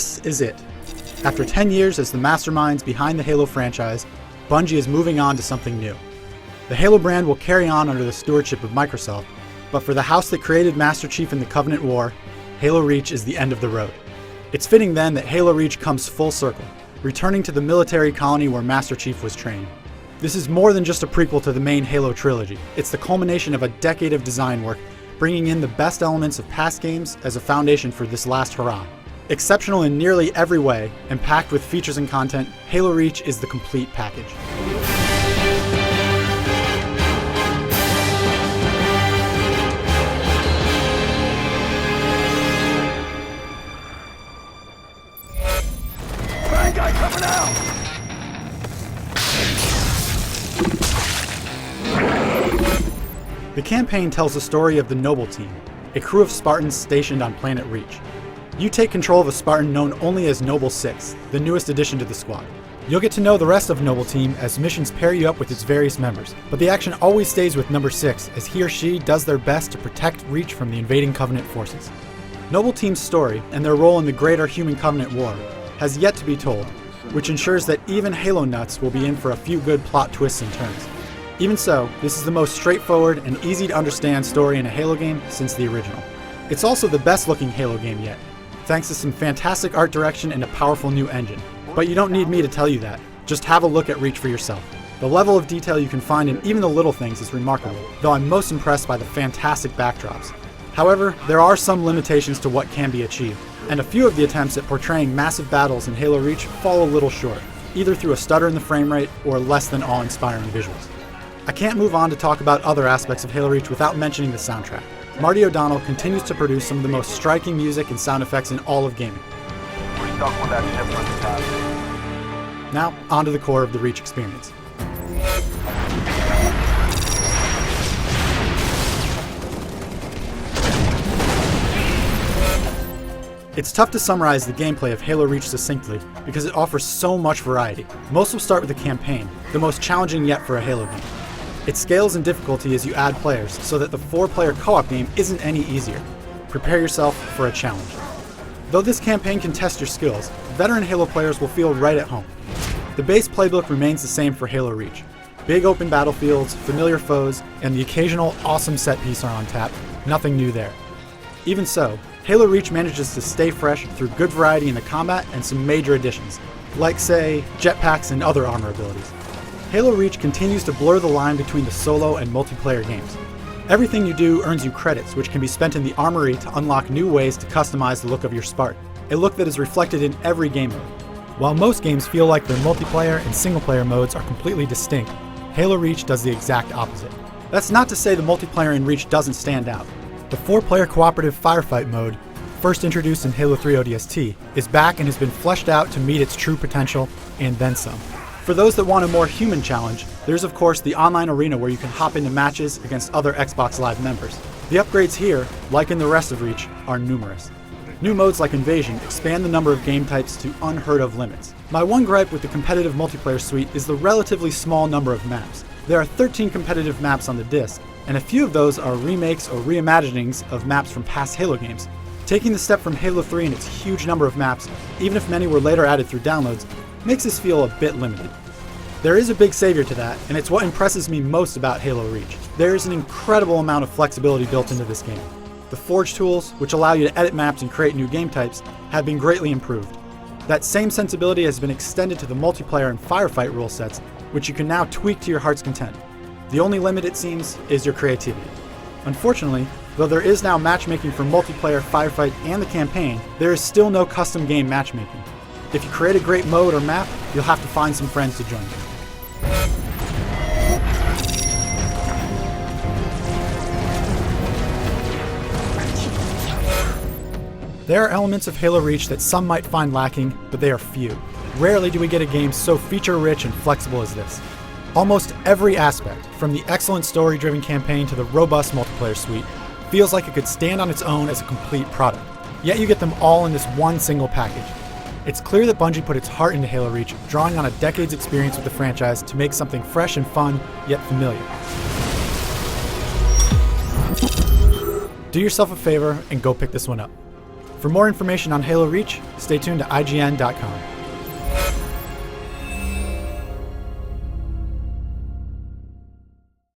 This is it. After 10 years as the masterminds behind the Halo franchise, Bungie is moving on to something new. The Halo brand will carry on under the stewardship of Microsoft, but for the house that created Master Chief in the Covenant War, Halo Reach is the end of the road. It's fitting then that Halo Reach comes full circle, returning to the military colony where Master Chief was trained. This is more than just a prequel to the main Halo trilogy. It's the culmination of a decade of design work, bringing in the best elements of past games as a foundation for this last hurrah. Exceptional in nearly every way, and packed with features and content, Halo Reach is the complete package. Bad guy coming out! The campaign tells the story of the Noble Team, a crew of Spartans stationed on planet Reach. You take control of a Spartan known only as Noble 6, the newest addition to the squad. You'll get to know the rest of Noble Team as missions pair you up with its various members, but the action always stays with number 6 as he or she does their best to protect Reach from the invading Covenant forces. Noble Team's story, and their role in the greater Human Covenant War, has yet to be told, which ensures that even Halo nuts will be in for a few good plot twists and turns. Even so, this is the most straightforward and easy to understand story in a Halo game since the original. It's also the best looking Halo game yet, thanks to some fantastic art direction and a powerful new engine. But you don't need me to tell you that, just have a look at Reach for yourself. The level of detail you can find in even the little things is remarkable, though I'm most impressed by the fantastic backdrops. However, there are some limitations to what can be achieved, and a few of the attempts at portraying massive battles in Halo Reach fall a little short, either through a stutter in the frame rate or less than awe-inspiring visuals. I can't move on to talk about other aspects of Halo Reach without mentioning the soundtrack. Marty O'Donnell continues to produce some of the most striking music and sound effects in all of gaming. We're stuck with that ship for the time. Now, on to the core of the Reach experience. It's tough to summarize the gameplay of Halo Reach succinctly because it offers so much variety. Most will start with the campaign, the most challenging yet for a Halo game. It scales in difficulty as you add players, so that the 4-player co-op game isn't any easier. Prepare yourself for a challenge. Though this campaign can test your skills, veteran Halo players will feel right at home. The base playbook remains the same for Halo Reach. Big open battlefields, familiar foes, and the occasional awesome set piece are on tap. Nothing new there. Even so, Halo Reach manages to stay fresh through good variety in the combat and some major additions, like say, jetpacks and other armor abilities. Halo Reach continues to blur the line between the solo and multiplayer games. Everything you do earns you credits, which can be spent in the armory to unlock new ways to customize the look of your Spartan, a look that is reflected in every game mode. While most games feel like their multiplayer and single-player modes are completely distinct, Halo Reach does the exact opposite. That's not to say the multiplayer in Reach doesn't stand out. The 4-player cooperative firefight mode, first introduced in Halo 3 ODST, is back and has been fleshed out to meet its true potential, and then some. For those that want a more human challenge, there's of course the online arena where you can hop into matches against other Xbox Live members. The upgrades here, like in the rest of Reach, are numerous. New modes like Invasion expand the number of game types to unheard of limits. My one gripe with the competitive multiplayer suite is the relatively small number of maps. There are 13 competitive maps on the disc, and a few of those are remakes or reimaginings of maps from past Halo games. Taking the step from Halo 3 and its huge number of maps, even if many were later added through downloads, makes this feel a bit limited. There is a big savior to that, and it's what impresses me most about Halo Reach. There is an incredible amount of flexibility built into this game. The Forge tools, which allow you to edit maps and create new game types, have been greatly improved. That same sensibility has been extended to the multiplayer and firefight rule sets, which you can now tweak to your heart's content. The only limit, it seems, is your creativity. Unfortunately, though there is now matchmaking for multiplayer, firefight, and the campaign, there is still no custom game matchmaking. If you create a great mode or map, you'll have to find some friends to join you. There are elements of Halo Reach that some might find lacking, but they are few. Rarely do we get a game so feature-rich and flexible as this. Almost every aspect, from the excellent story-driven campaign to the robust multiplayer suite, feels like it could stand on its own as a complete product. Yet you get them all in this one single package. It's clear that Bungie put its heart into Halo Reach, drawing on a decade's experience with the franchise to make something fresh and fun, yet familiar. Do yourself a favor and go pick this one up. For more information on Halo Reach, stay tuned to IGN.com.